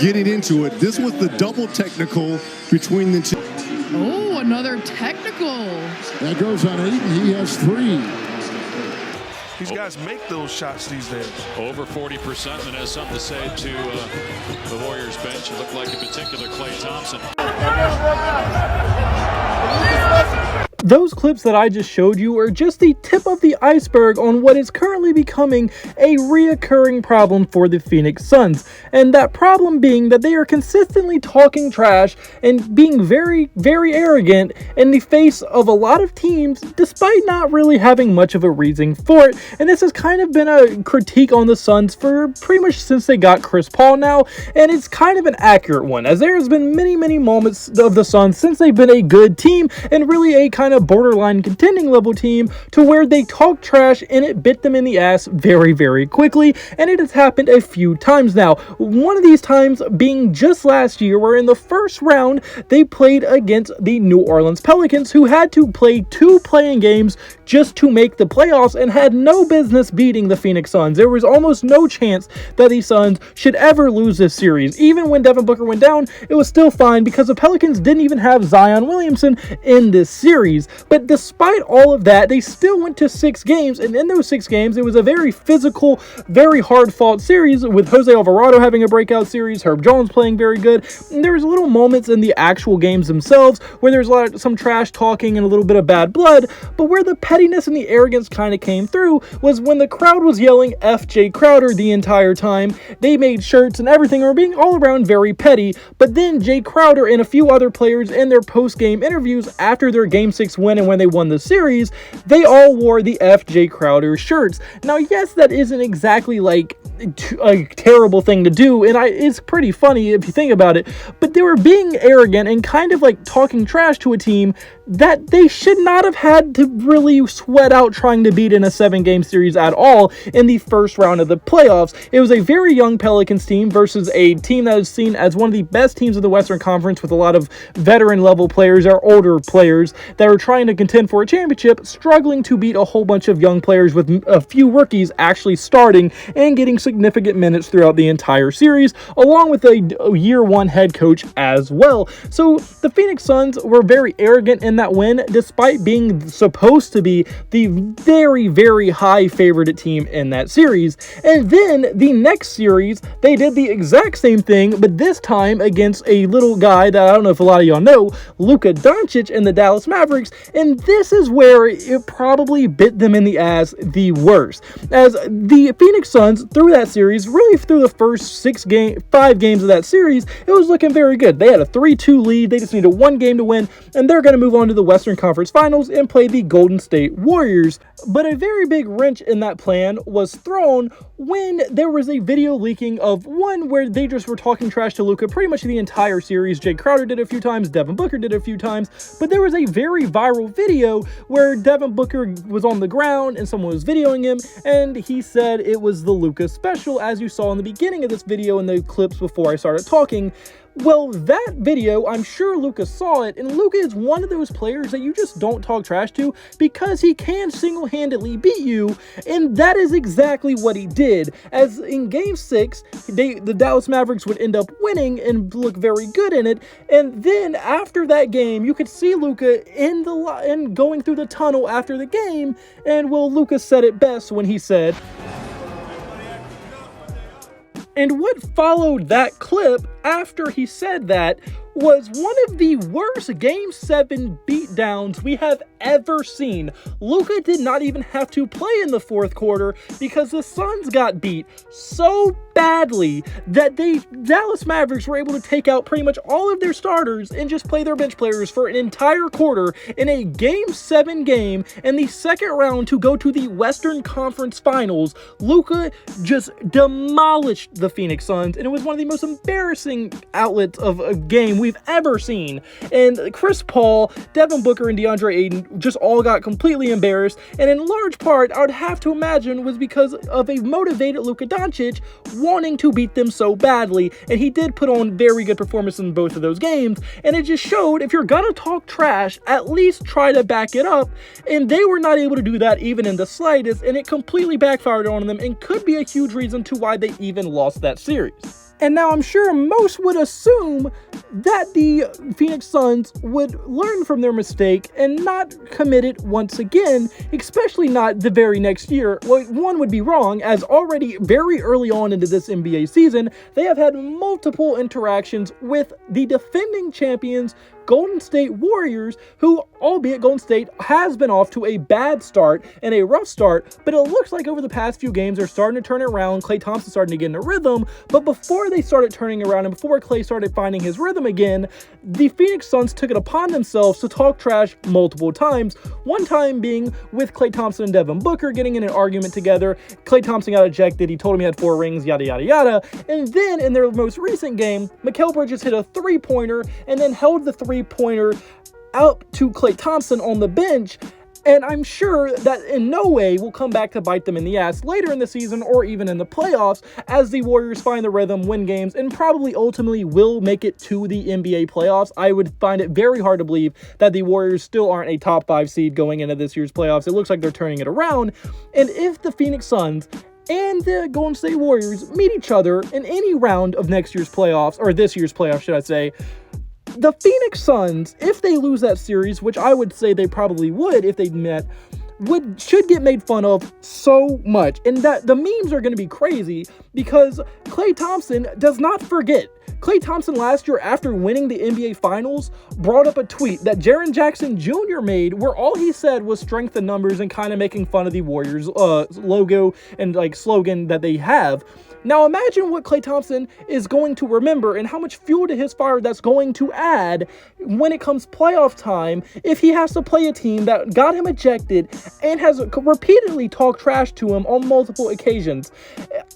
getting into it. This was the double technical between the two. Oh, another technical. That goes on 8, and he has 3. These guys make those shots these days. Over 40%, and has something to say to the Warriors bench. It looked like in particular Klay Thompson. Those clips that I just showed you are just the tip of the iceberg on what is currently becoming a reoccurring problem for the Phoenix Suns. And that problem being that they are consistently talking trash and being very, very arrogant in the face of a lot of teams, despite not really having much of a reason for it. And this has kind of been a critique on the Suns for pretty much since they got Chris Paul now, and it's kind of an accurate one, as there has been many, many moments of the Suns since they've been a good team and really a kind of borderline contending level team to where they talk trash and it bit them in the ass very, very quickly, and it has happened a few times now. One of these times being just last year, where in the first round they played against the New Orleans Pelicans, who had to play 2 playing games just to make the playoffs and had no business beating the Phoenix Suns. There was almost no chance that the Suns should ever lose this series. Even when Devin Booker went down, it was still fine because the Pelicans didn't even have Zion Williamson in this series. But despite all of that, they still went to 6 games, and in those 6 games, it was a very physical, very hard-fought series with Jose Alvarado having a breakout series, Herb Jones playing very good, and there was little moments in the actual games themselves where there's some trash talking and a little bit of bad blood, but where the pettiness and the arrogance kind of came through was when the crowd was yelling F. J. Crowder the entire time. They made shirts and everything and were being all around very petty, but then Jay Crowder and a few other players in their post-game interviews after their Game 6 win and when they won the series, they all wore the F. J. Crowder shirts. Now, yes, that isn't exactly like a terrible thing to do, and it's pretty funny if you think about it, but they were being arrogant and kind of like talking trash to a team that they should not have had to really sweat out trying to beat in a 7-game series at all in the first round of the playoffs. It was a very young Pelicans team versus a team that is seen as one of the best teams in the Western Conference with a lot of veteran level players or older players that are trying to contend for a championship, struggling to beat a whole bunch of young players with a few rookies actually starting and getting significant minutes throughout the entire series, along with a year 1 head coach as well. So the Phoenix Suns were very arrogant in that win, despite being supposed to be the very, very high favorite team in that series. And then the next series, they did the exact same thing, but this time against a little guy that I don't know if a lot of y'all know, Luka Doncic and the Dallas Mavericks, and this is where it probably bit them in the ass the worst, as the Phoenix Suns through that series, really through the first 5 games of that series, it was looking very good. They had a 3-2 lead, they just needed 1 game to win, and they're going to move on to the Western Conference Finals and play the Golden State Warriors. But a very big wrench in that plan was thrown when there was a video leaking of one where they just were talking trash to Luka pretty much the entire series. Jay Crowder did it a few times, Devin Booker did it a few times, but there was a very viral video where Devin Booker was on the ground and someone was videoing him, and he said it was the Luka special, as you saw in the beginning of this video in the clips before I started talking. Well, that video, I'm sure Luka saw it, and Luka is one of those players that you just don't talk trash to because he can single-handedly beat you, and that is exactly what he did. As in Game 6, the Dallas Mavericks would end up winning and look very good in it, and then after that game, you could see Luka in going through the tunnel after the game, and well, Luka said it best when he said, and what followed that clip after he said that was one of the worst Game 7 beatdowns we have ever seen. Luka did not even have to play in the fourth quarter because the Suns got beat so badly that the Dallas Mavericks were able to take out pretty much all of their starters and just play their bench players for an entire quarter in a Game 7 game in the second round to go to the Western Conference Finals. Luka just demolished the Phoenix Suns, and it was one of the most embarrassing outlets of a game we've ever seen. And Chris Paul, Devin Booker, and DeAndre Ayton just all got completely embarrassed, and in large part, I would have to imagine was because of a motivated Luka Doncic wanting to beat them so badly, and he did put on very good performance in both of those games, and it just showed if you're gonna talk trash, at least try to back it up, and they were not able to do that even in the slightest, and it completely backfired on them and could be a huge reason to why they even lost that series. And now I'm sure most would assume that the Phoenix Suns would learn from their mistake and not commit it once again, especially not the very next year. Well, one would be wrong, as already very early on into this NBA season, they have had multiple interactions with the defending champions Golden State Warriors, who, albeit Golden State has been off to a bad start and a rough start, but it looks like over the past few games they're starting to turn it around. Klay Thompson starting to get in a rhythm, but before they started turning around and before Klay started finding his rhythm again, the Phoenix Suns took it upon themselves to talk trash multiple times. One time being with Klay Thompson and Devin Booker getting in an argument together. Klay Thompson got ejected. He told him he had 4 rings, yada, yada, yada. And then in their most recent game, Mikal Bridges hit a three-pointer and then held the three-pointer up to Klay Thompson on the bench. And I'm sure that in no way will come back to bite them in the ass later in the season or even in the playoffs as the Warriors find the rhythm, win games, and probably ultimately will make it to the NBA playoffs. I would find it very hard to believe that the Warriors still aren't a top 5 seed going into this year's playoffs. It looks like they're turning it around. And if the Phoenix Suns and the Golden State Warriors meet each other in any round of next year's playoffs, or this year's playoffs, should I say, the Phoenix Suns, if they lose that series, which I would say they probably would if they met, should get made fun of so much. And that the memes are going to be crazy because Klay Thompson does not forget. Klay Thompson last year, after winning the NBA Finals, brought up a tweet that Jaren Jackson Jr. made where all he said was strength in numbers and kind of making fun of the Warriors logo and like slogan that they have. Now imagine what Klay Thompson is going to remember and how much fuel to his fire that's going to add when it comes playoff time if he has to play a team that got him ejected and has repeatedly talked trash to him on multiple occasions.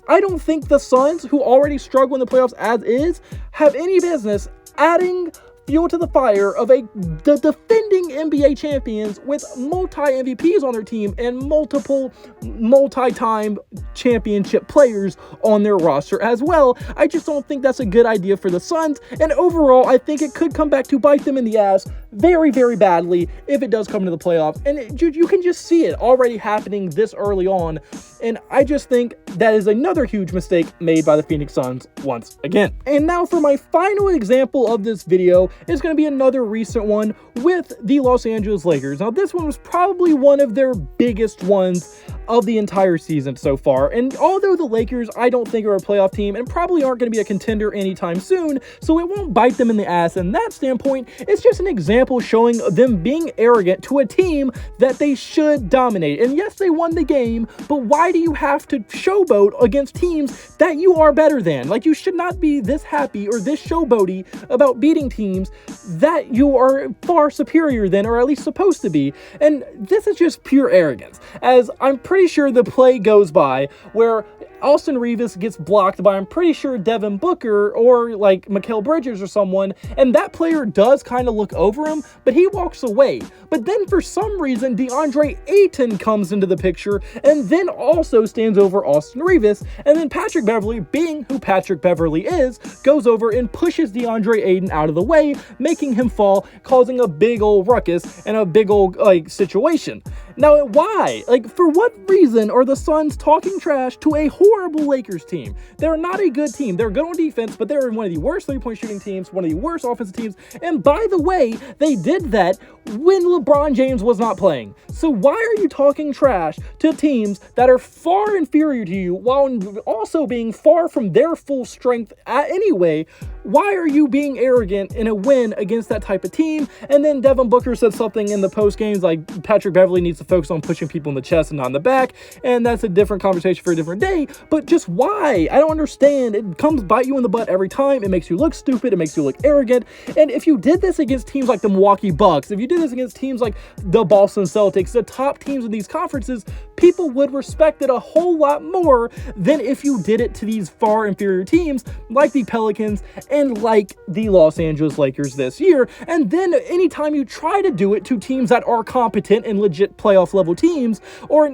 I don't think the Suns, who already struggle in the playoffs as is, have any business adding fuel to the fire of the defending NBA champions with multi-MVPs on their team and multiple multi-time championship players on their roster as well. I just don't think that's a good idea for the Suns, and overall, I think it could come back to bite them in the ass very, very badly if it does come to the playoffs, and you can just see it already happening this early on, and I just think that is another huge mistake made by the Phoenix Suns once again. And now for my final example of this video, is going to be another recent one with the Los Angeles Lakers. Now, this one was probably one of their biggest ones of the entire season so far. And although the Lakers, I don't think are a playoff team and probably aren't going to be a contender anytime soon, so it won't bite them in the ass in that standpoint, it's just an example showing them being arrogant to a team that they should dominate. And yes, they won the game, but why do you have to showboat against teams that you are better than? Like, you should not be this happy or this showboaty about beating teams that you are far superior than, or at least supposed to be. And this is just pure arrogance, as I'm pretty sure the play goes by where Austin Reeves gets blocked by, I'm pretty sure, Devin Booker or like Mikal Bridges or someone, and that player does kind of look over him, but he walks away. But then for some reason, DeAndre Ayton comes into the picture and then also stands over Austin Reeves, and then Patrick Beverley, being who Patrick Beverley is, goes over and pushes DeAndre Ayton out of the way, making him fall, causing a big old ruckus and a big old situation. Now, why? Like, for what reason are the Suns talking trash to a horrible Lakers team? They're not a good team. They're good on defense, but they're one of the worst three-point shooting teams, one of the worst offensive teams. And by the way, they did that when LeBron James was not playing. So why are you talking trash to teams that are far inferior to you while also being far from their full strength anyway? Why are you being arrogant in a win against that type of team? And then Devin Booker said something in the post games like Patrick Beverley needs to focus on pushing people in the chest and not in the back, and that's a different conversation for a different day. But just why? I don't understand. It comes bite you in the butt every time. It makes you look stupid. It makes you look arrogant. And if you did this against teams like the Milwaukee Bucks, if you did this against teams like the Boston Celtics, the top teams in these conferences, people would respect it a whole lot more than if you did it to these far inferior teams like the Pelicans and like the Los Angeles Lakers this year. And then anytime you try to do it to teams that are competent and legit playoff level teams, or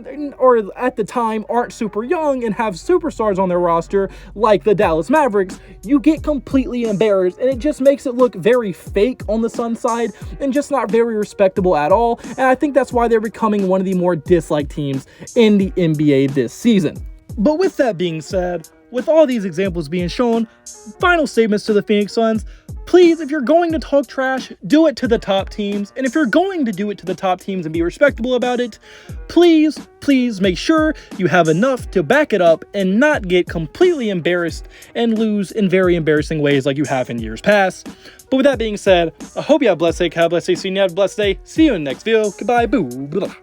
at the time aren't super young and have superstars on their roster like the Dallas Mavericks, you get completely embarrassed, and it just makes it look very fake on the Suns side and just not very respectable at all. And I think that's why they're becoming one of the more disliked teams in the NBA this season. But with that being said, with all these examples being shown, final statements to the Phoenix Suns. Please, if you're going to talk trash, do it to the top teams. And if you're going to do it to the top teams and be respectable about it, please make sure you have enough to back it up and not get completely embarrassed and lose in very embarrassing ways like you have in years past. But with that being said, I hope you have a blessed day. Have a blessed day. See you in the next video. Goodbye. Boo. Blah.